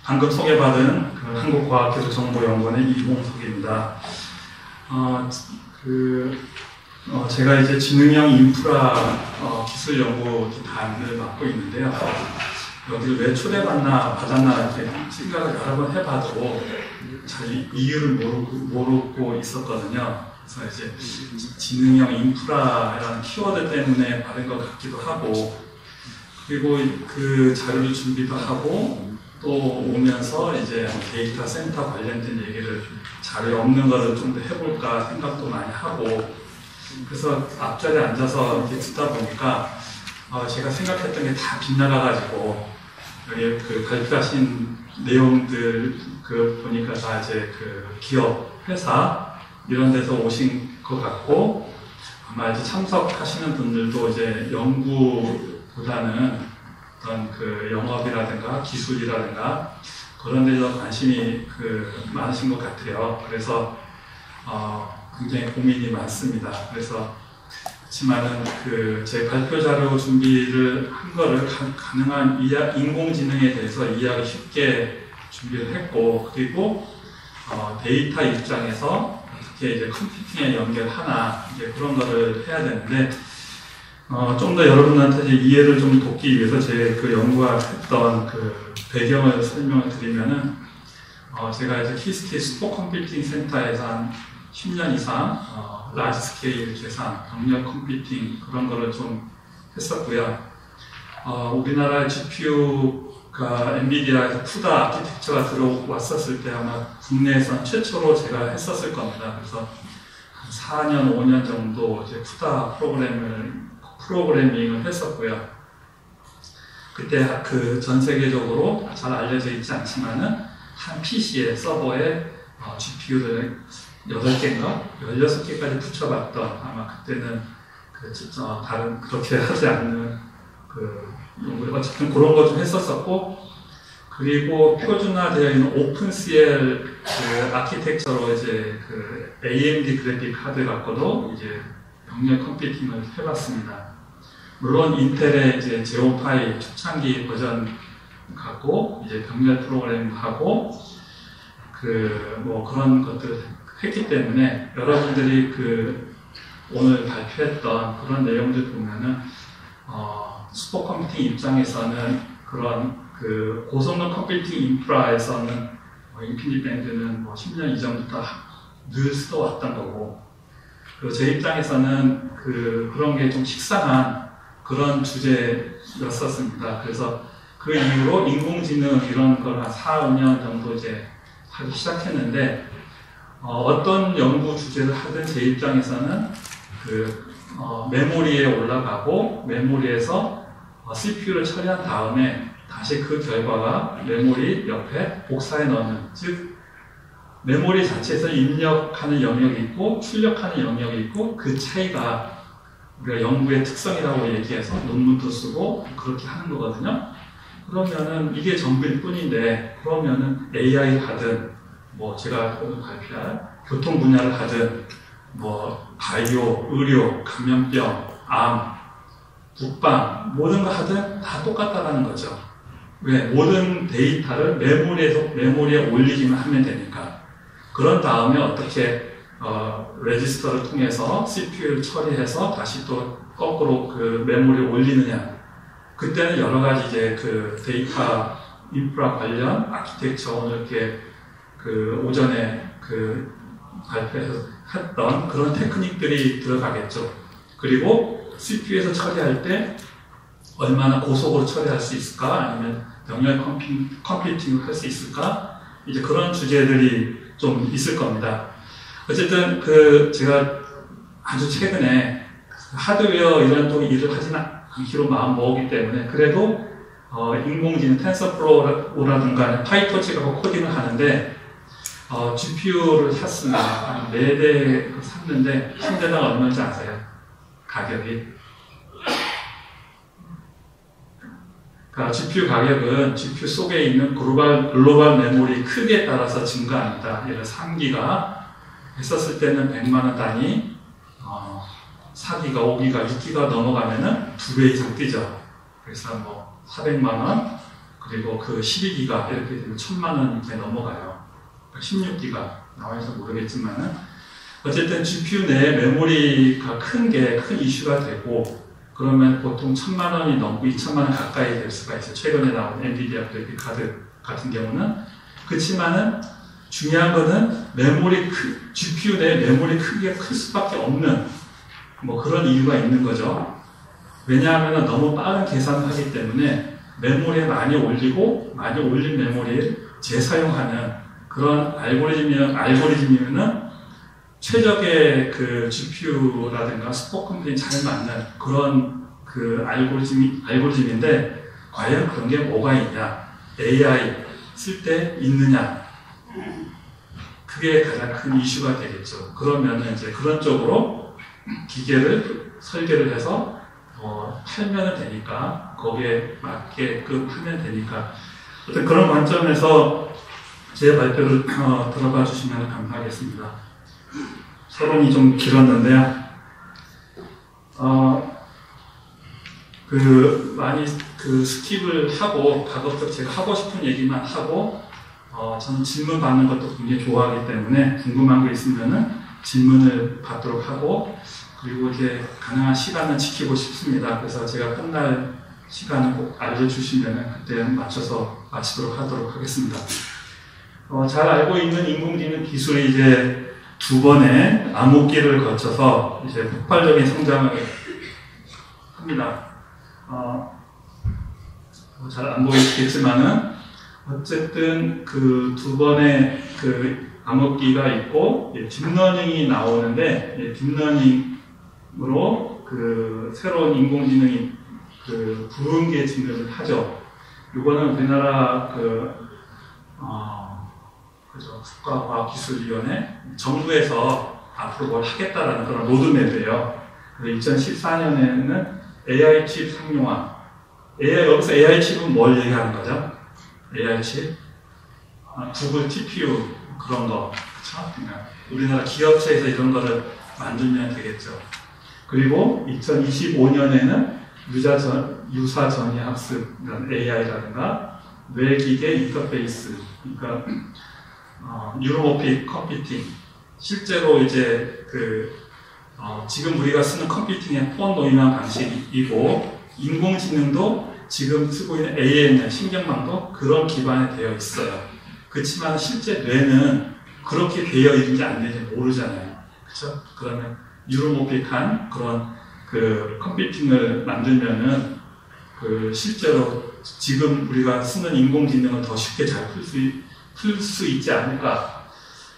방금 소개받은 그 한국과학기술정보연구원의 이봉석입니다. 제가 이제 지능형 인프라 기술 연구 단을 맡고 있는데요. 여기를 왜 초대받았나 이렇게 생각을 여러 번 해봐도 잘 이유를 모르고 있었거든요. 그래서 이제 지능형 인프라라는 키워드 때문에 받은 것 같기도 하고, 그리고 그 자료를 준비도 하고, 또 오면서 이제 데이터 센터 관련된 얘기를 자료에 없는 거를 좀 더 해볼까 생각도 많이 하고, 그래서 앞자리에 앉아서 이렇게 듣다 보니까 제가 생각했던 게 다 빗나가가지고 여기 그 발표하신 내용들 보니까 다 이제 그 기업, 회사 이런 데서 오신 것 같고, 아마 이제 참석하시는 분들도 이제 연구보다는 어떤 그 영업이라든가 기술이라든가 그런 데서 관심이 많으신 것 같아요. 그래서 굉장히 고민이 많습니다. 그래서 그렇지만은 제 발표 자료 준비를 한 거를 가능한 인공지능에 대해서 이해하기 쉽게 준비를 했고, 그리고 데이터 입장에서 어떻게 이제 컴퓨팅에 연결하나 이제 그런 거를 해야 되는데, 좀 더 여러분한테 이제 이해를 좀 돕기 위해서 제 연구했던 배경을 설명을 드리면은, 제가 이제 키스티 슈퍼컴퓨팅 센터에서 한 10년 이상 라지 스케일 계산, 병렬 컴퓨팅 그런 거를 좀 했었고요. 우리나라 GPU가 엔비디아에서 푸다 아키텍처가 들어왔었을 때 아마 국내에서는 최초로 제가 했었을 겁니다. 그래서 한 4년, 5년 정도 이제 푸다 프로그래밍을 했었고요. 그때 전 세계적으로 잘 알려져 있지 않지만은 한 PC에 서버에 GPU를 8개인가? 16개까지 붙여봤던, 아마 그때는 다른 그렇게 하지 않는 어쨌든 그런 거 좀 했었었고, 그리고 표준화되어 있는 오픈CL 아키텍처로 이제 AMD 그래픽 카드 갖고도 이제 병렬 컴퓨팅을 해봤습니다. 물론 인텔의 이제 제오파이 초창기 버전 갖고 이제 병렬 프로그램 하고 그런 것들을 했기 때문에 여러분들이 오늘 발표했던 그런 내용들 보면은 슈퍼컴퓨팅 입장에서는 그런 고성능 컴퓨팅 인프라에서는 인피니밴드는 10년 이전부터 늘 써왔던 거고, 그리고 제 입장에서는 그런 게 좀 식상한 그런 주제였었습니다. 그래서 그 이후로 인공지능 이런 걸 한 4, 5년 정도 이제 하기 시작했는데, 어떤 연구 주제를 하든 제 입장에서는 메모리에 올라가고 메모리에서 CPU를 처리한 다음에 다시 그 결과가 메모리 옆에 복사해 넣는, 즉 메모리 자체에서 입력하는 영역이 있고 출력하는 영역이 있고, 그 차이가 우리가 연구의 특성이라고 얘기해서 논문도 쓰고 그렇게 하는 거거든요. 그러면은 이게 전부일 뿐인데, 그러면은 AI를 하든 제가 오늘 발표할 교통 분야를 하든 바이오, 의료, 감염병, 암, 국방 모든 거 하든 다 똑같다라는 거죠. 왜? 모든 데이터를 메모리에 올리기만 하면 되니까. 그런 다음에 어떻게 레지스터를 통해서 CPU를 처리해서 다시 또 거꾸로 메모리에 올리느냐. 그때는 여러 가지 이제 데이터 인프라 관련 아키텍처 오늘 이렇게 오전에 발표해서 했던 그런 테크닉들이 들어가겠죠. 그리고 CPU에서 처리할 때 얼마나 고속으로 처리할 수 있을까, 아니면 병렬 컴퓨팅을 할 수 있을까, 이제 그런 주제들이 좀 있을 겁니다. 어쨌든 제가 아주 최근에 하드웨어 이런 또 일을 하지는 않기로 마음 먹었기 때문에, 그래도 인공지능 텐서플로우라든가 파이토치 갖고 코딩을 하는데 GPU를 샀습니다. 4대 샀는데 한 대당 얼마인지 아세요? 가격이? GPU 가격은 GPU 속에 있는 글로벌 메모리 크기에 따라서 증가합니다. 예를 들어 3기가 했었을 때는 100만원 단위, 4기가, 5기가, 6기가 넘어가면은 2배 이상 뛰죠. 그래서 400만원, 그리고 그 12기가 이렇게 되면 1000만 원 이제 넘어가요. 16기가 나와서 모르겠지만은 어쨌든 GPU 내 메모리가 큰 이슈가 되고 그러면 보통 1000만 원이 넘고 2000만 원 가까이 될 수가 있어요. 최근에 나온 엔비디아 그래픽 카드 같은 경우는. 그렇지만은 중요한 거는 GPU 내 메모리 크기가 클 수밖에 없는 뭐 그런 이유가 있는 거죠. 왜냐하면 너무 빠른 계산을 하기 때문에 메모리에 많이 올린 메모리를 재사용하는 그런 알고리즘이면은 최적의 그 GPU라든가 슈퍼컴퓨터에 잘 맞는 그런 그 알고리즘인데 과연 그런 게 뭐가 있냐? AI 쓸 때 있느냐? 그게 가장 큰 이슈가 되겠죠. 그러면은 이제 그런 쪽으로 기계를 설계를 해서 팔면 되니까 거기에 맞게끔 하면 되니까 어떤 그런 관점에서 제 발표를 들어봐 주시면 감사하겠습니다. 서론이 좀 길었는데요. 많이 스킵을 하고 가급적 제가 하고 싶은 얘기만 하고 저는 질문 받는 것도 굉장히 좋아하기 때문에 궁금한 거 있으면은 질문을 받도록 하고 그리고 이렇게 가능한 시간은 지키고 싶습니다. 그래서 제가 끝날 시간을 꼭 알려주시면은 그때 맞춰서 마치도록 하도록 하겠습니다. 잘 알고 있는 인공지능 기술이 이제 두 번의 암흑기를 거쳐서 이제 폭발적인 성장을 합니다. 잘 안 보이시겠지만은 어쨌든 그 두 번의 그 암흑기가 있고 딥러닝이 나오는데 딥러닝으로 그 새로운 인공지능이 그 부흥기에 진입을 하죠. 이거는 우리나라 국가과학기술위원회 정부에서 앞으로 뭘 하겠다라는 그런 로드맵이에요. 2014년에는 AI 칩 상용화. 여기서 AI 칩은 뭘 얘기하는 거죠? AI 칩? 구글 TPU 그런 거. 그렇죠? 그러니까 우리나라 기업체에서 이런 거를 만들면 되겠죠. 그리고 2025년에는 유사 전이 학습, AI라든가 뇌기계 인터페이스, 그러니까 뉴로모픽 컴퓨팅. 실제로 이제 지금 우리가 쓰는 컴퓨팅의 포원노인한 방식이고 인공지능도 지금 쓰고 있는 ANN 신경망도 그런 기반에 되어 있어요. 그렇지만 실제 뇌는 그렇게 되어 있는지 안 되는지 모르잖아요. 그렇죠? 그러면 뉴로모픽한 그런 그 컴퓨팅을 만들면은 실제로 지금 우리가 쓰는 인공지능을 더 쉽게 잘 풀 수 있지 않을까.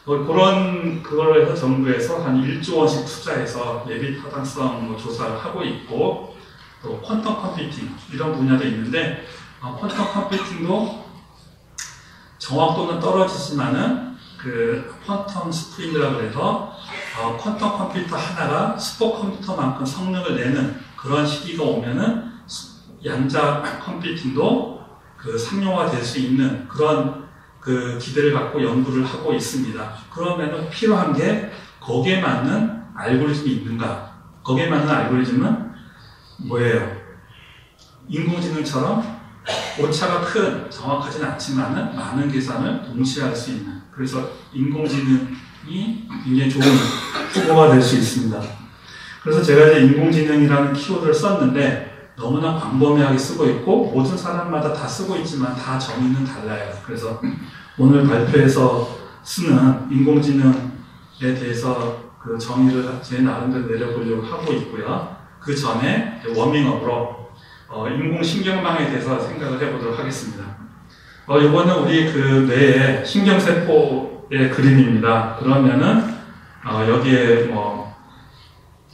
그걸 해서 정부에서 한 1조 원씩 투자해서 예비 타당성 조사를 하고 있고, 또 퀀텀 컴퓨팅 이런 분야도 있는데, 퀀텀 컴퓨팅도 정확도는 떨어지지만은 퀀텀 스프링이라고 해서 퀀텀 컴퓨터 하나가 슈퍼컴퓨터만큼 성능을 내는 그런 시기가 오면은 양자 컴퓨팅도 상용화 될 수 있는 그런 기대를 갖고 연구를 하고 있습니다. 그러면은 필요한 게 거기에 맞는 알고리즘이 있는가? 거기에 맞는 알고리즘은 뭐예요? 인공지능처럼 오차가 큰, 정확하지는 않지만은 많은 계산을 동시에 할 수 있는. 그래서 인공지능이 굉장히 좋은 후보가 될 수 있습니다. 그래서 제가 이제 인공지능이라는 키워드를 썼는데 너무나 광범위하게 쓰고 있고 모든 사람마다 다 쓰고 있지만 다 정의는 달라요. 그래서 오늘 발표에서 쓰는 인공지능에 대해서 정의를 제 나름대로 내려보려고 하고 있고요. 그 전에 워밍업으로 인공신경망에 대해서 생각을 해보도록 하겠습니다. 이거는 우리 뇌의 신경세포의 그림입니다. 그러면은 여기에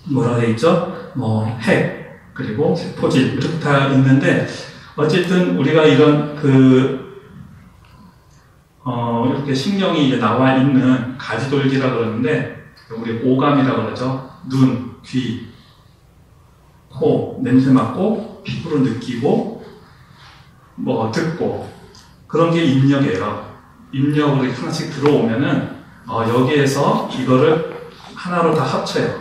뭐라 돼 있죠? 핵 그리고 세포질 이렇게 다 있는데 어쨌든 우리가 이런 이렇게 신경이 이제 나와 있는 가지돌기라 그러는데 우리 오감이라 그러죠. 눈, 귀, 코, 냄새 맡고 피부로 느끼고 듣고 그런 게 입력이에요. 입력으로 하나씩 들어오면은 여기에서 이거를 하나로 다 합쳐요.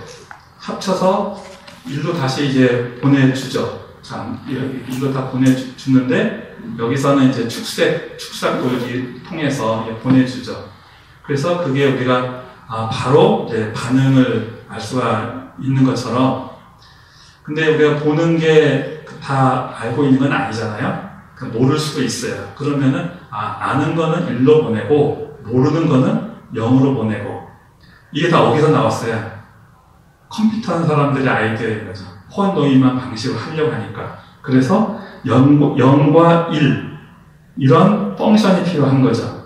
합쳐서 일로 다시 이제 보내주죠. 자, 일로 다 보내주는데 여기서는 이제 축삭돌기 통해서 보내주죠. 그래서 그게 우리가 바로 이제 반응을 알 수가 있는 것처럼, 근데 우리가 보는 게 다 알고 있는 건 아니잖아요. 모를 수도 있어요. 그러면은 아는 거는 1로 보내고 모르는 거는 0으로 보내고, 이게 다 어디서 나왔어요? 컴퓨터 하는 사람들의 아이디어인 거죠. 호언 노이만 방식으로 하려고 하니까. 그래서 0과 1 이런 펑션이 필요한 거죠.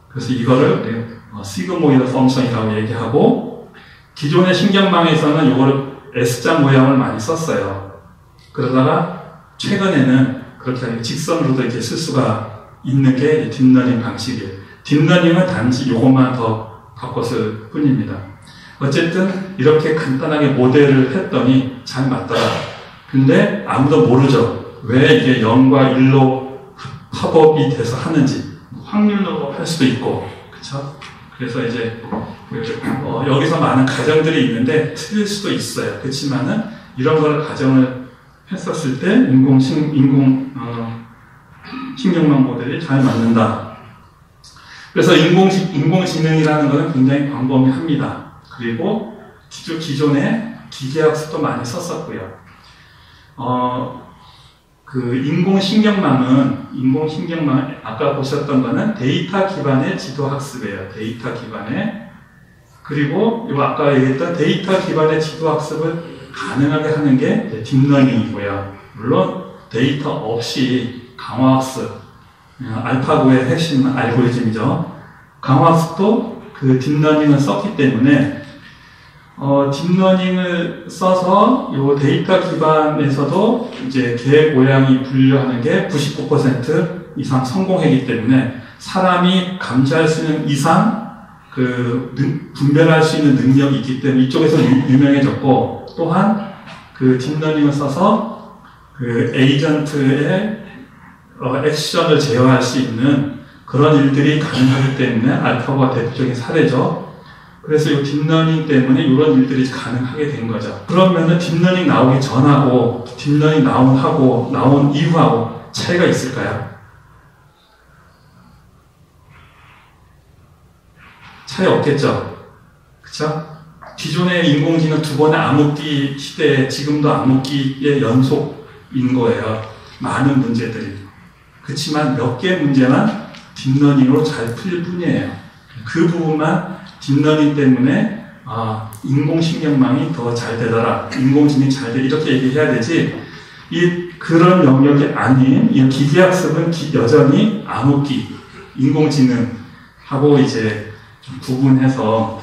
그래서 이거를 시그모이드 펑션이라고 얘기하고, 기존의 신경망에서는 이거를 S자 모양을 많이 썼어요. 그러다가 최근에는 그렇게 아니고 직선으로도 이렇게 쓸 수가 있는 게 딥러닝 방식이에요. 딥러닝은 단지 이것만 더 바꿨을 뿐입니다. 어쨌든 이렇게 간단하게 모델을 했더니 잘 맞더라. 근데 아무도 모르죠. 왜 이게 0과 1로 합업이 돼서 하는지. 확률로 할 수도 있고, 그쵸? 그래서 이제 여기서 많은 가정들이 있는데 틀릴 수도 있어요. 그렇지만은 이런 걸 가정을 했었을 때 신경망 모델이 잘 맞는다. 그래서 인공지능이라는 것은 굉장히 광범위합니다. 그리고 기존에 기계학습도 많이 썼었고요. 인공신경망은 아까 보셨던 거는 데이터 기반의 지도학습이에요. 데이터 기반의. 그리고 아까 얘기했던 데이터 기반의 지도학습을 가능하게 하는 게 딥러닝이고요. 물론 데이터 없이 강화학습, 알파고의 핵심 알고리즘이죠. 강화학습도 그 딥러닝을 썼기 때문에 딥러닝을 써서 요 데이터 기반에서도 이제 개 모양이 분류하는 게 99% 이상 성공했기 때문에 사람이 감지할 수 있는 이상 분별할 수 있는 능력이 있기 때문에 이쪽에서 유명해졌고, 또한 그 딥러닝을 써서 그 에이전트의 액션을 제어할 수 있는 그런 일들이 가능하기 때문에 알파고가 대표적인 사례죠. 그래서 이 딥러닝 때문에 이런 일들이 가능하게 된 거죠. 그러면은 딥러닝 나오기 전하고 딥러닝 나온 이후하고 차이가 있을까요? 차이 없겠죠. 그쵸? 기존의 인공지능 두 번의 암흑기 시대에 지금도 암흑기의 연속인 거예요. 많은 문제들이. 그렇지만 몇 개 문제만 딥러닝으로 잘 풀릴 뿐이에요. 그 부분만 딥러닝 때문에 인공신경망이 더 잘 되더라. 인공지능이 잘 돼. 이렇게 얘기해야 되지. 그런 영역이 아닌 이 기계학습은 여전히 암흑기, 인공지능하고 이제 좀 구분해서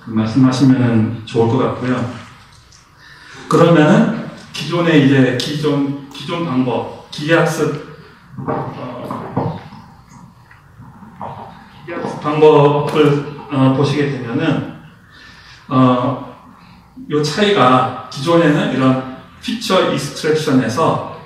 말씀하시면 좋을 것 같고요. 그러면은 기존의 이제 기존 방법, 기계학습 방법을 보시게 되면은 요 차이가, 기존에는 이런 피처 익스트랙션에서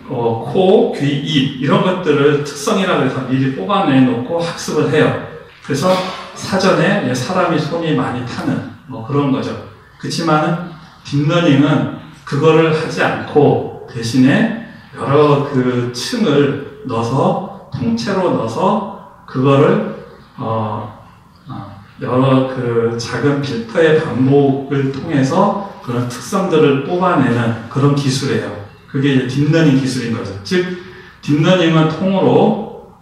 코, 귀, 입 이런 것들을 특성이라고 해서 미리 뽑아내놓고 학습을 해요. 그래서 사전에 사람이 손이 많이 타는 그런 거죠. 그렇지만은 딥러닝은 그거를 하지 않고 대신에 여러 층을 넣어서 통째로 넣어서 그거를 여러 작은 필터의 반복을 통해서 그런 특성들을 뽑아내는 그런 기술이에요. 그게 이제 딥러닝 기술인 거죠. 즉 딥러닝은 통으로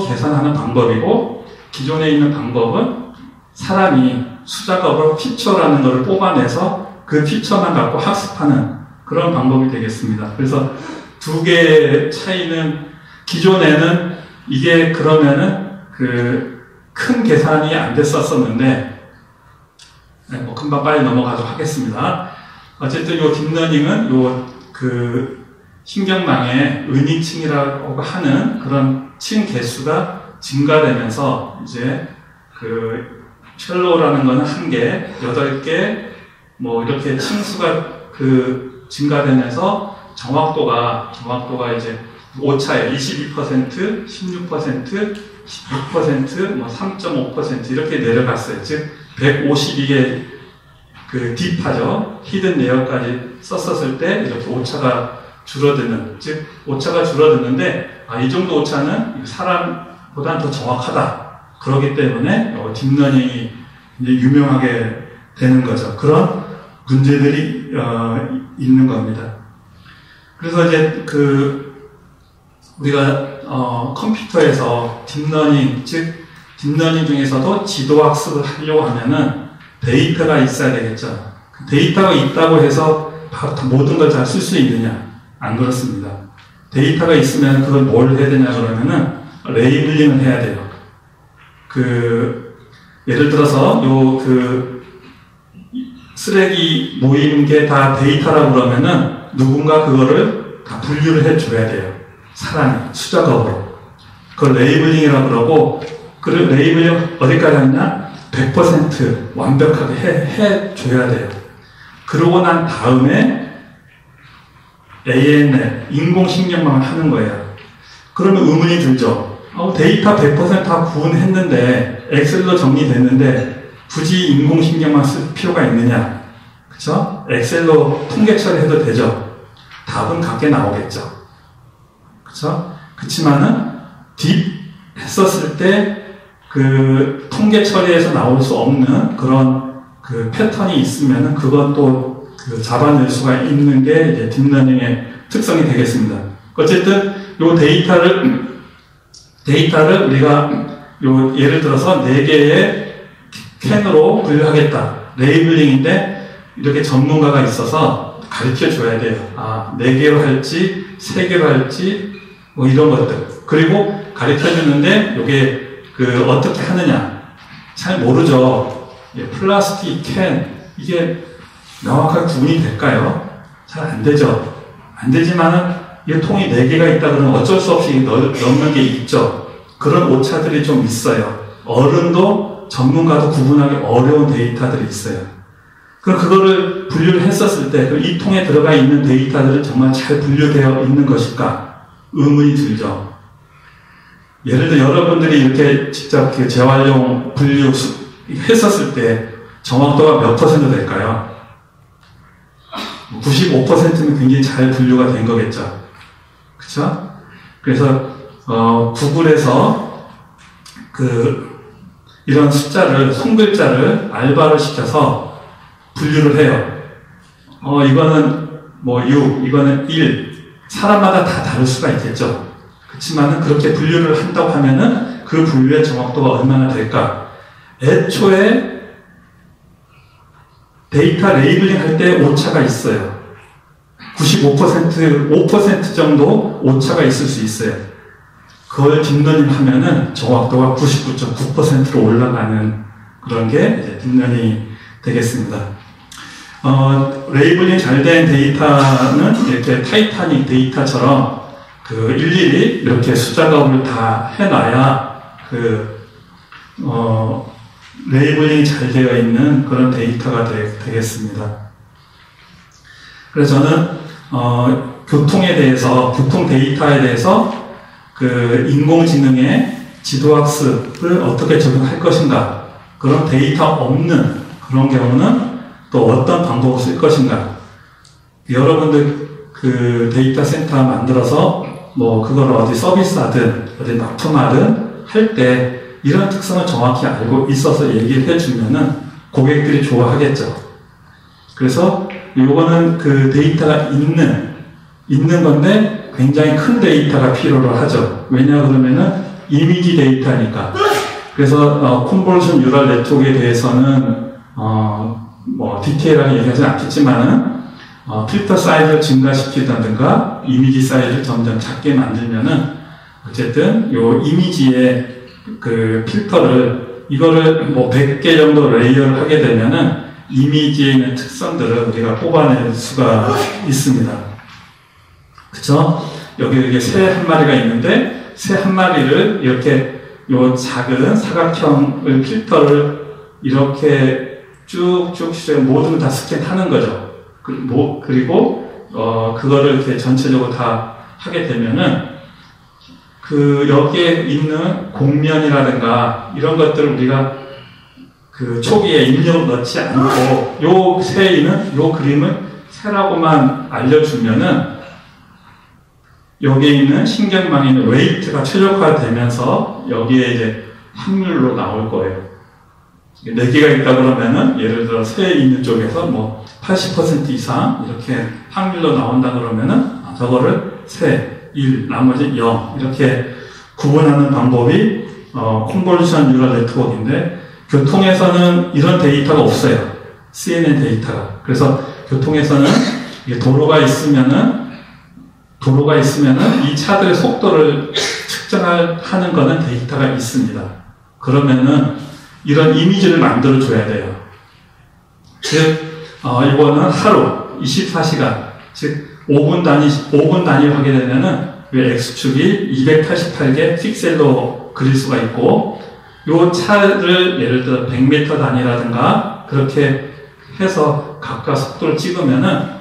계산하는 방법이고, 기존에 있는 방법은 사람이 수작업으로 피처라는 것을 뽑아내서 그 피처만 갖고 학습하는 그런 방법이 되겠습니다. 그래서 두 개의 차이는, 기존에는 이게 그러면은 큰 계산이 안 됐었었는데, 금방 빨리 넘어가도록 하겠습니다. 어쨌든 요 딥러닝은 신경망의 은익층이라고 하는 그런 층 개수가 증가되면서 이제 쉘로우라는 거는 1개, 8개, 이렇게 층수가 증가되면서 정확도가 이제 오차에 22%, 16%, 6%, 3.5% 이렇게 내려갔어요. 즉 152개 딥하죠. 히든 레이어까지 썼었을 때 이렇게 오차가 줄어드는, 즉 오차가 줄어드는데 이 정도 오차는 사람보다는 더 정확하다. 그렇기 때문에 딥러닝이 이제 유명하게 되는 거죠. 그런 문제들이 있는 겁니다. 그래서 이제 우리가 컴퓨터에서 딥러닝, 즉 딥러닝 중에서도 지도학습을 하려고 하면은 데이터가 있어야 되겠죠. 데이터가 있다고 해서 모든 걸 다 쓸 수 있느냐? 안 그렇습니다. 데이터가 있으면 그걸 뭘 해야 되냐 그러면은 레이블링을 해야 돼요. 예를 들어서 쓰레기 모이는 게 다 데이터라고 그러면은 누군가 그거를 다 분류를 해줘야 돼요. 사람이 수작업으로. 그걸 레이블링이라고 그러고, 그 레이블링 어디까지 하느냐? 100% 완벽하게 해줘야 돼요. 그러고 난 다음에 ANL, 인공식량만 하는 거예요. 그러면 의문이 들죠. 데이터 100% 다 구분했는데, 엑셀로 정리됐는데, 굳이 인공식량만 쓸 필요가 있느냐? 그쵸? 엑셀로 통계 처리해도 되죠? 답은 같게 나오겠죠. 그쵸? 그치만은, 딥 했었을 때, 통계 처리에서 나올 수 없는 그런 패턴이 있으면은, 그건 또 잡아낼 수가 있는 게 이제 딥러닝의 특성이 되겠습니다. 어쨌든, 요 데이터를 우리가 예를 들어서 4개의 캔으로 분류하겠다. 레이블링인데 이렇게 전문가가 있어서 가르쳐 줘야 돼요. 4개로 할지 3개로 할지 뭐 이런 것들. 그리고 가르쳐 주는데 이게 어떻게 하느냐. 잘 모르죠. 플라스틱 캔 이게 명확하게 구분이 될까요? 잘 안 되죠. 안 되지만은 이 통이 4개가 있다 그러면 어쩔 수 없이 넣는 게 있죠. 그런 오차들이 좀 있어요. 어른도 전문가도 구분하기 어려운 데이터들이 있어요. 그럼 그거를 분류를 했었을 때 이 통에 들어가 있는 데이터들은 정말 잘 분류되어 있는 것일까? 의문이 들죠. 예를 들어 여러분들이 이렇게 직접 재활용 분류 했었을 때 정확도가 몇 퍼센트 될까요? 95%는 굉장히 잘 분류가 된 거겠죠. 그쵸? 그래서, 구글에서 이런 숫자를, 송글자를 알바를 시켜서 분류를 해요. 이거는 6, 이거는 1. 사람마다 다 다를 수가 있겠죠. 그렇지만은 그렇게 분류를 한다고 하면은 그 분류의 정확도가 얼마나 될까? 애초에 데이터 레이블링 할 때 오차가 있어요. 95%, 5% 정도 오차가 있을 수 있어요. 그걸 딥러닝 하면은 정확도가 99.9%로 올라가는 그런 게 이제 딥러닝이 되겠습니다. 레이블링 잘 된 데이터는 이렇게 타이타닉 데이터처럼 일일이 이렇게 수작업을 다 해놔야 레이블링이 잘 되어 있는 그런 데이터가 되겠습니다. 그래서 저는 교통에 대해서, 교통 데이터에 대해서 인공지능의 지도학습을 어떻게 적용할 것인가, 그런 데이터 없는 그런 경우는 또 어떤 방법을 쓸 것인가. 여러분들 데이터 센터 만들어서 그걸 어디 서비스하든 어디 납품하든 할 때 이런 특성을 정확히 알고 있어서 얘기를 해주면은 고객들이 좋아하겠죠. 그래서 요거는 데이터가 있는 건데 굉장히 큰 데이터가 필요로 하죠. 왜냐 그러면은 이미지 데이터니까. 그래서 컨볼루션 뉴럴 네트워크에 대해서는 디테일하게 얘기하지 않겠지만은 필터 사이즈를 증가시키다든가 이미지 사이즈를 점점 작게 만들면은 어쨌든 요 이미지의 필터를 이거를 100개 정도 레이어를 하게 되면은 이미지에 있는 특성들을 우리가 뽑아낼 수가 있습니다. 그쵸? 여기 새 한 마리가 있는데 새 한 마리를 이렇게 요 작은 사각형을 필터를 이렇게 쭉쭉 모든 다 스캔하는 거죠. 그리고 그거를 이렇게 전체적으로 다 하게 되면은 여기에 있는 곡면이라든가 이런 것들을 우리가 초기에 입력을 넣지 않고 요 새에는 요 그림을 새라고만 알려주면은 여기에 있는 신경망에 있는 웨이트가 최적화되면서 여기에 이제 확률로 나올 거예요. 4개가 있다 그러면은 예를 들어 새 있는 쪽에서 뭐 80% 이상 이렇게 확률로 나온다 그러면은 저거를 새, 1, 나머지 0 이렇게 구분하는 방법이 컨볼루션 뉴럴 네트워크인데 교통에서는 이런 데이터가 없어요. CNN 데이터가. 그래서 교통에서는 도로가 있으면은 이 차들의 속도를 측정하는 거는 데이터가 있습니다. 그러면은 이런 이미지를 만들어 줘야 돼요. 즉, 이거는 하루 24시간, 즉 5분 단위로 하게 되면은 이 X축이 288개 픽셀로 그릴 수가 있고, 요 차를 예를 들어 100m 단위라든가 그렇게 해서 각각 속도를 찍으면은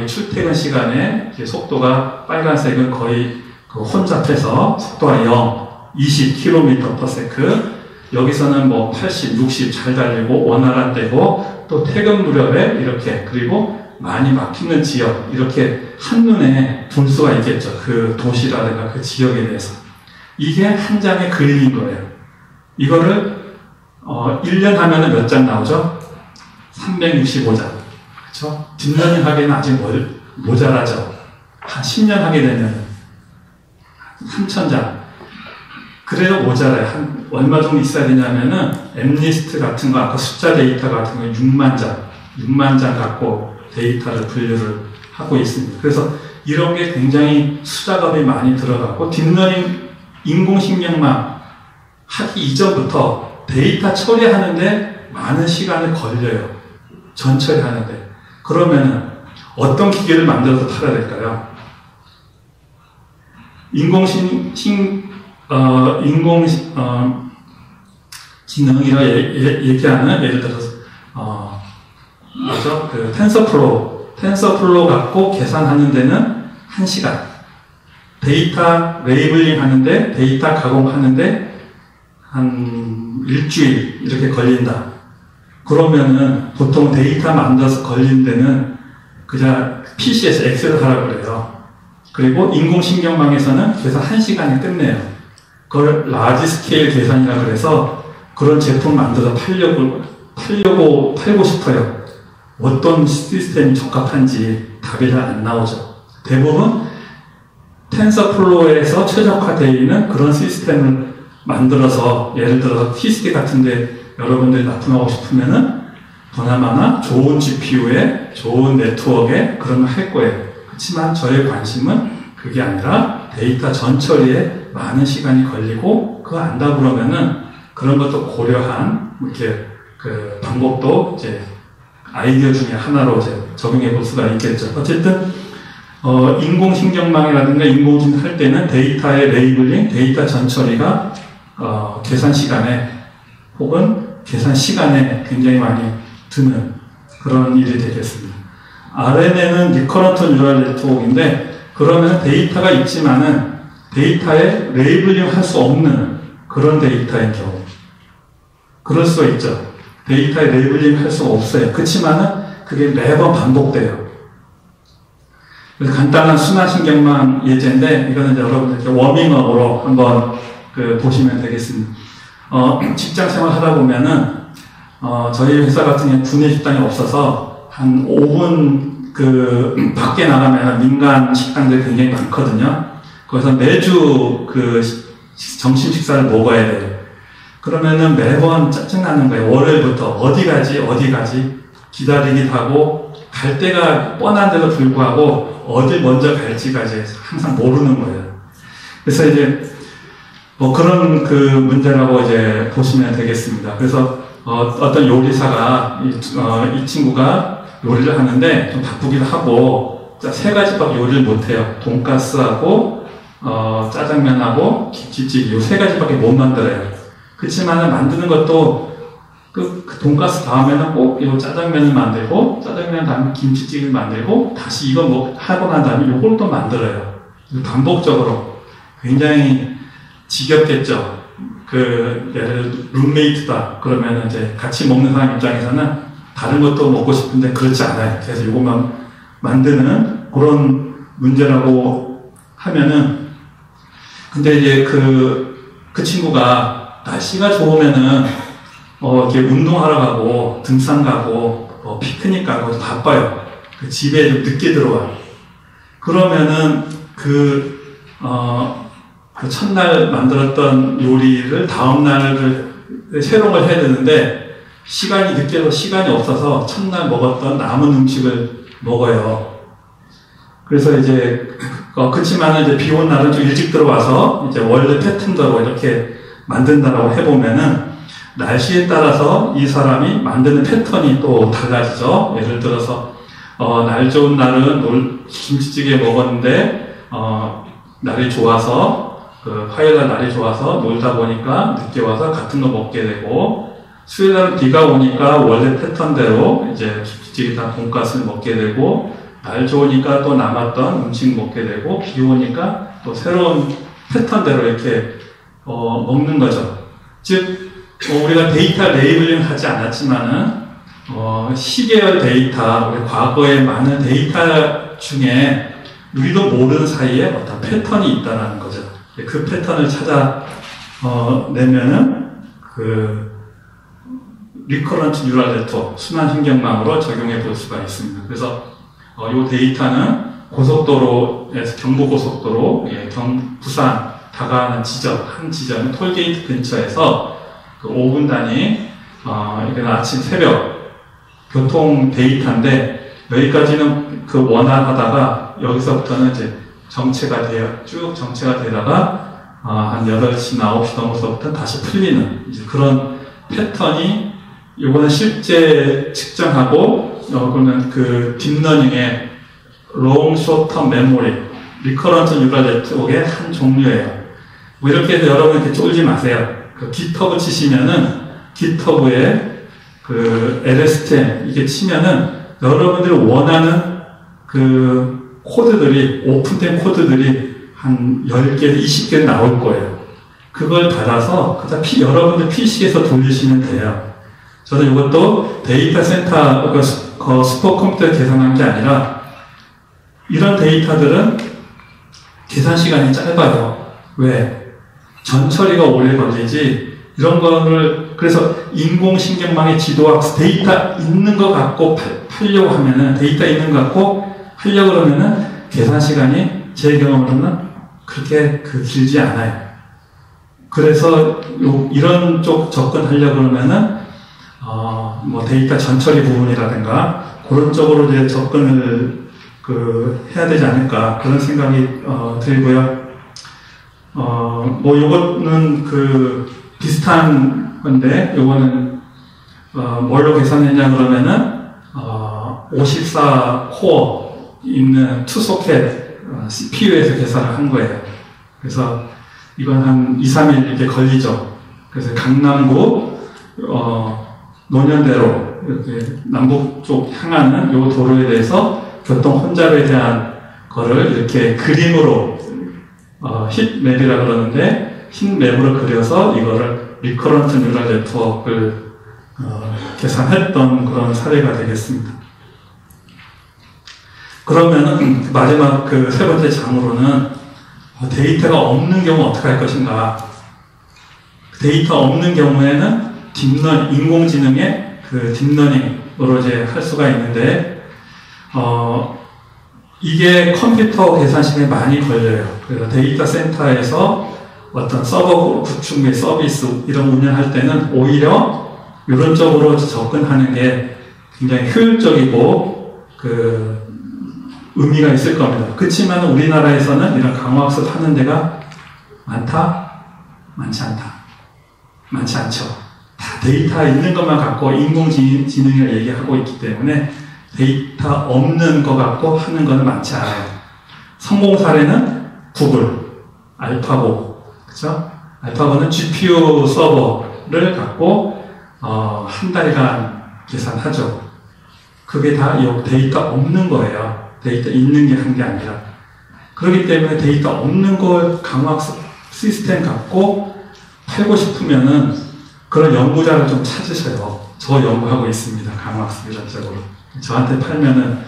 이 출퇴근 시간에 속도가 빨간색은 거의 혼잡해서 속도가 0, 20km/s, 여기서는 뭐 80, 60 잘 달리고 원활한데고 또 퇴근 무렵에 이렇게 그리고 많이 막히는 지역 이렇게 한눈에 볼 수가 있겠죠. 그 도시라든가 그 지역에 대해서. 이게 한 장의 그림인 거예요. 이거를 1년 하면은 몇 장 나오죠? 365장. 그렇죠? 뒷러닝 하기에는 아직 모자라죠. 한 10년 하게 되면 3,000장. 그래도 모자라요. 얼마 정도 있어야 되냐면은 엠리스트 같은 거, 아까 숫자 데이터 같은 거 6만 장 갖고 데이터를 분류를 하고 있습니다. 그래서 이런 게 굉장히 수작업이 많이 들어가고 딥러닝 인공신경망 하기 이전부터 데이터 처리하는데 많은 시간이 걸려요. 전 처리하는데. 그러면은 어떤 기계를 만들어서 팔아야 될까요? 지능이라 얘기하는 예를 들어서 뭐죠? 그 텐서플로우 갖고 계산하는 데는 1시간. 데이터 레이블링 하는데 데이터 가공하는데 한 일주일 이렇게 걸린다. 그러면은 보통 데이터 만들어서 걸린 데는 그냥 PC에서 엑셀을 하라고 그래요. 그리고 인공신경망에서는 계산 1시간에 끝내요. 그걸 라지 스케일 계산이라 그래서 그런 제품 만들어서 팔고 싶어요. 어떤 시스템이 적합한지 답이 잘 안 나오죠. 대부분 텐서플로우에서 최적화되어 있는 그런 시스템을 만들어서 예를 들어서 TCD 같은데 여러분들이 납품하고 싶으면은 보나마나 좋은 GPU에 좋은 네트워크에 그런 걸 할 거예요. 그렇지만 저의 관심은 그게 아니라 데이터 전처리에 많은 시간이 걸리고 그거 안다 그러면은 그런 것도 고려한 이렇게 그 방법도 이제 아이디어 중에 하나로 이제 적용해 볼 수가 있겠죠. 어쨌든 인공신경망이라든가 인공지능 할 때는 데이터의 레이블링, 데이터 전처리가 계산 시간에 혹은 계산 시간에 굉장히 많이 드는 그런 일이 되겠습니다. RNN은 리커런트 뉴럴 네트워크인데 그러면 데이터가 있지만은 데이터에 레이블링 할 수 없는 그런 데이터인 경우 그럴 수가 있죠. 데이터에 레이블링 할 수가 없어요. 그렇지만은 그게 매번 반복돼요. 그래서 간단한 순환신경망 예제인데 이거는 이제 여러분들 워밍업으로 한번 보시면 되겠습니다. 직장 생활 하다 보면은 저희 회사 같은 경우는 구내 식당이 없어서 한 5분 밖에 나가면 민간 식당들이 굉장히 많거든요. 그래서 매주 점심 식사를 먹어야 돼요. 그러면은 매번 짜증나는 거예요. 월요일부터 어디 가지 기다리기도 하고 갈 데가 뻔한데도 불구하고 어디 먼저 갈지까지 항상 모르는 거예요. 그래서 이제 그런 문제라고 이제 보시면 되겠습니다. 그래서 어떤 요리사가 이 친구가 요리를 하는데 좀 바쁘기도 하고 3가지밖에 요리를 못해요. 돈가스하고 짜장면하고 김치찌개 이 3가지밖에 못 만들어요. 그렇지만 만드는 것도 그 돈가스 다음에는 꼭 이 짜장면을 만들고 짜장면 다음에 김치찌개를 만들고 다시 이거 하고 난 다음에 요걸 또 만들어요. 반복적으로 굉장히 지겹겠죠. 예를 들어 룸메이트다 그러면 이제 같이 먹는 사람 입장에서는 다른 것도 먹고 싶은데 그렇지 않아요. 그래서 이것만 만드는 그런 문제라고 하면은, 근데 이제 그 친구가 날씨가 좋으면은, 이렇게 운동하러 가고, 등산 가고, 피크닉 가고 바빠요. 그 집에 좀 늦게 들어와요. 그러면은 그 첫날 만들었던 요리를 다음날을 새로운 걸 해야 되는데, 시간이 늦게도 시간이 없어서 첫날 먹었던 남은 음식을 먹어요. 그래서 이제, 그치만은 이제 비 온 날은 좀 일찍 들어와서 이제 원래 패턴대로 이렇게 만든다라고 해보면은 날씨에 따라서 이 사람이 만드는 패턴이 또 달라지죠. 예를 들어서, 날 좋은 날은 김치찌개 먹었는데, 날이 좋아서, 화요일날 날이 좋아서 놀다 보니까 늦게 와서 같은 거 먹게 되고, 수요일날 비가 오니까 원래 패턴대로 이제 김치찌개나 돈가스를 먹게 되고, 날 좋으니까 또 남았던 음식 먹게 되고, 비 오니까 또 새로운 패턴대로 이렇게 먹는 거죠. 즉, 우리가 데이터 레이블링 하지 않았지만은 시계열 데이터, 우리 과거에 많은 데이터 중에 우리도 모르는 사이에 어떤 패턴이 있다는 거죠. 그 패턴을 찾아 내면은 리커런트 뉴럴 네트워크, 순환신경망으로 적용해 볼 수가 있습니다. 그래서 이 데이터는 고속도로에서 경부고속도로, 부산 다가가는 지점, 한 지점은 톨게이트 근처에서 5분 단위, 이건 아침 새벽 교통 데이터인데, 여기까지는 원활하다가 여기서부터는 이제 쭉 정체가 되다가 한 8시, 9시 넘어서부터 다시 풀리는 이제 그런 패턴이, 요거는 실제 측정하고, 요거는 딥러닝의 롱 쇼텀 메모리, 리커런트 뉴럴 네트워크의 한 종류예요. 뭐 이렇게 해서 여러분 이렇게 쫄지 마세요. GitHub 치시면은, GitHub에 LSTM 이게 치면은 여러분들이 원하는 코드들이, 오픈된 코드들이 한 10개, 20개 나올 거예요. 그걸 받아서 여러분들 PC에서 돌리시면 돼요. 저는 이것도 데이터 센터, 슈퍼컴퓨터에 계산한 게 아니라, 이런 데이터들은 계산 시간이 짧아요. 왜? 전처리가 오래 걸리지, 이런 거를, 그래서 인공신경망의 지도학습, 데이터 있는 거 갖고 팔려고 하면은, 데이터 있는 거 갖고 하려고 그러면은, 계산 시간이 제 경험으로는 그렇게 길지 않아요. 그래서 이런 쪽 접근하려고 그러면은, 데이터 전처리 부분이라든가, 그런 쪽으로 이제 접근을, 해야 되지 않을까, 그런 생각이, 들고요. 요거는 비슷한 건데, 요거는, 뭘로 계산했냐 그러면은, 54 코어 있는 2소켓 CPU에서 계산을 한 거예요. 그래서 이건 한 2, 3일 이렇게 걸리죠. 그래서 강남구, 노년대로 이렇게 남북 쪽 향하는 요 도로에 대해서 교통 혼잡에 대한 거를 이렇게 그림으로 힛맵이라 그러는데, 힛맵으로 그려서 이거를 리커런트 뉴럴 네트워크를 계산했던 그런 사례가 되겠습니다. 그러면은 마지막 세 번째 장으로는 데이터가 없는 경우 어떻게 할 것인가. 데이터 없는 경우에는 인공지능의 딥러닝으로 이제 할 수가 있는데, 이게 컴퓨터 계산 시간이 많이 걸려요. 그래서 데이터 센터에서 어떤 서버 구축 및 서비스 이런 운영할 때는 오히려 이런 쪽으로 접근하는 게 굉장히 효율적이고 의미가 있을 겁니다. 그렇지만 우리나라에서는 이런 강화학습 하는 데가 많다? 많지 않다. 많지 않죠. 다 데이터 있는 것만 갖고 인공지능을 얘기하고 있기 때문에 데이터 없는 거 갖고 하는 거는 많지 않아요. 성공 사례는 구글, 알파고, 그죠? 알파고는 GPU 서버를 갖고 한 달간 계산하죠. 그게 다 데이터 없는 거예요. 데이터 있는 게 한 게 아니라. 그렇기 때문에 데이터 없는 걸 강화학습 시스템 갖고 팔고 싶으면은 그런 연구자를 좀 찾으셔요. 저 연구하고 있습니다. 강화학습 이런 쪽으로. 저한테 팔면은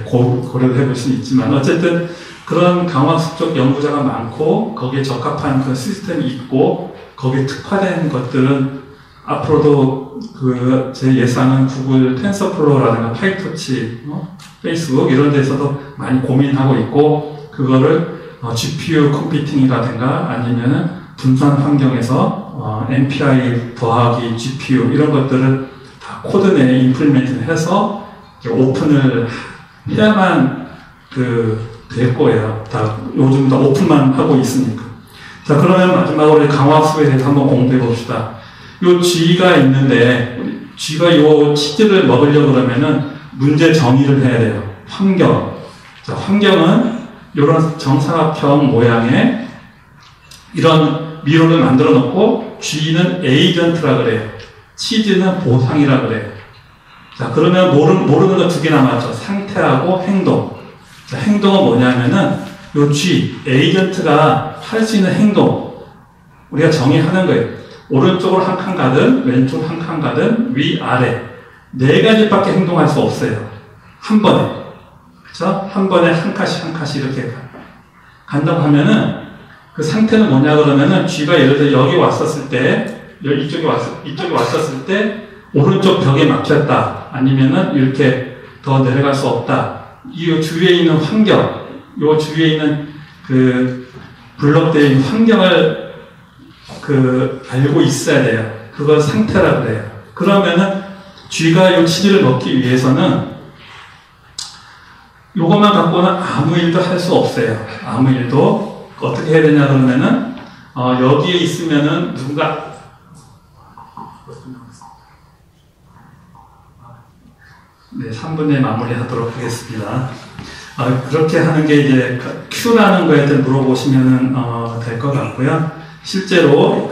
고려를 해볼 수는 있지만, 어쨌든 그런 강화학습 쪽 연구자가 많고 거기에 적합한 그 시스템이 있고 거기에 특화된 것들은 앞으로도 제 예상은 구글 텐서플로우라든가 파이토치, 페이스북 이런 데서도 많이 고민하고 있고 그거를 GPU 컴퓨팅이라든가 아니면은 분산 환경에서 MPI 더하기 GPU 이런 것들을 다 코드 내에 임플리멘트 해서 오픈을 해야만 될 거예요. 다 요즘 다 오픈만 하고 있으니까. 자, 그러면 마지막으로 강화학습에 대해서 한번 공부해 봅시다. 요 G가 있는데 G가 요 치즈를 먹으려고 그러면은 문제 정의를 해야 돼요. 환경. 자, 환경은 이런 정사각형 모양의 이런 미로를 만들어 놓고 G는 에이전트라 그래요. 치즈는 보상이라 그래요. 자, 그러면 모르는 거 두 개 남았죠. 상태하고 행동. 자, 행동은 뭐냐면은 요 G, 에이전트가 할 수 있는 행동 우리가 정의하는 거예요. 오른쪽으로 한 칸 가든 왼쪽 한 칸 가든 위, 아래 네 가지밖에 행동할 수 없어요. 한 번에. 그렇죠? 한 번에 한 칸씩 이렇게 간다고 하면은 그 상태는 뭐냐 그러면은 G가 예를 들어 여기 왔었을 때 이쪽에 왔었을 때 오른쪽 벽에 막혔다. 아니면은 이렇게 더 내려갈 수 없다. 이 주위에 있는 환경, 요 주위에 있는 블록되어 있는 환경을 알고 있어야 돼요. 그걸 상태라 그래요. 그러면은 G가 요 치즈를 먹기 위해서는 요것만 갖고는 아무 일도 할 수 없어요. 아무 일도. 어떻게 해야 되냐 그러면은 여기에 있으면은 누군가 네, 3분에 마무리하도록 하겠습니다. 그렇게 하는 게 이제 Q라는 거에 대해 물어보시면 될 것 같고요. 실제로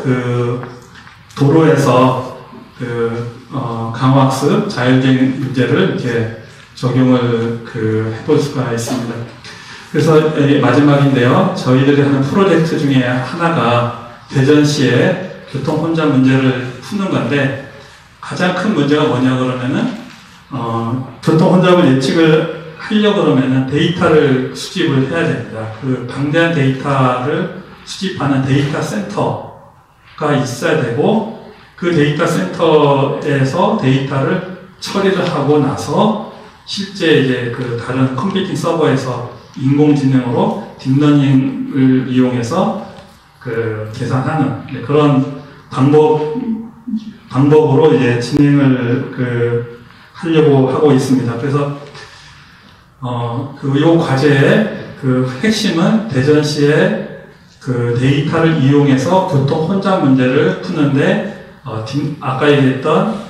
도로에서 강화학습 자율주행 문제를 이렇게 적용을 해볼 수가 있습니다. 그래서 마지막인데요. 저희들이 하는 프로젝트 중에 하나가 대전시의 교통 혼잡 문제를 푸는 건데 가장 큰 문제가 뭐냐 그러면은 교통 혼잡을 예측을 하려고 그러면은 데이터를 수집을 해야 됩니다. 그 방대한 데이터를 수집하는 데이터 센터가 있어야 되고 그 데이터 센터에서 데이터를 처리를 하고 나서 실제 이제 다른 컴퓨팅 서버에서 인공지능으로 딥러닝을 이용해서 계산하는 그런 방법으로 이제 진행을 하려고 하고 있습니다. 그래서 요 과제의 핵심은 대전시의 데이터를 이용해서 교통 혼잡 문제를 푸는데 아까 얘기했던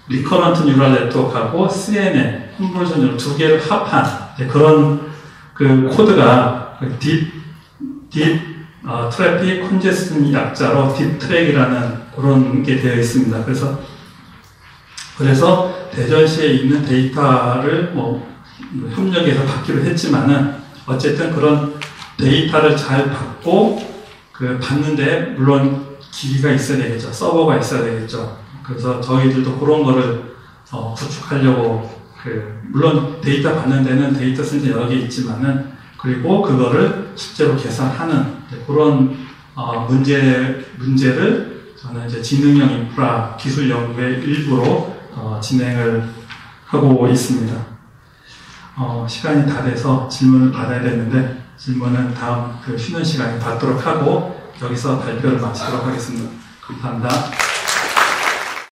리커런트 뉴럴 네트워크하고 CNN 컨볼루션 두 개를 합한 그런 코드가 딥 트래픽 컨제스션 약자로 딥 트랙이라는 그런 게 되어 있습니다. 그래서 대전시에 있는 데이터를 협력해서 받기로 했지만은 어쨌든 그런 데이터를 잘 받고 받는데 물론 기기가 있어야 되겠죠. 서버가 있어야 되겠죠. 그래서 저희들도 그런 거를 구축하려고 물론 데이터 받는 데는 데이터 센터 여러 개 있지만은 그리고 그거를 실제로 계산하는 그런 문제를 저는 이제 지능형 인프라 기술 연구의 일부로 진행을 하고 있습니다. 시간이 다 돼서 질문을 받아야 되는데 질문은 다음 쉬는 시간에 받도록 하고 여기서 발표를 마치도록 하겠습니다. 감사합니다.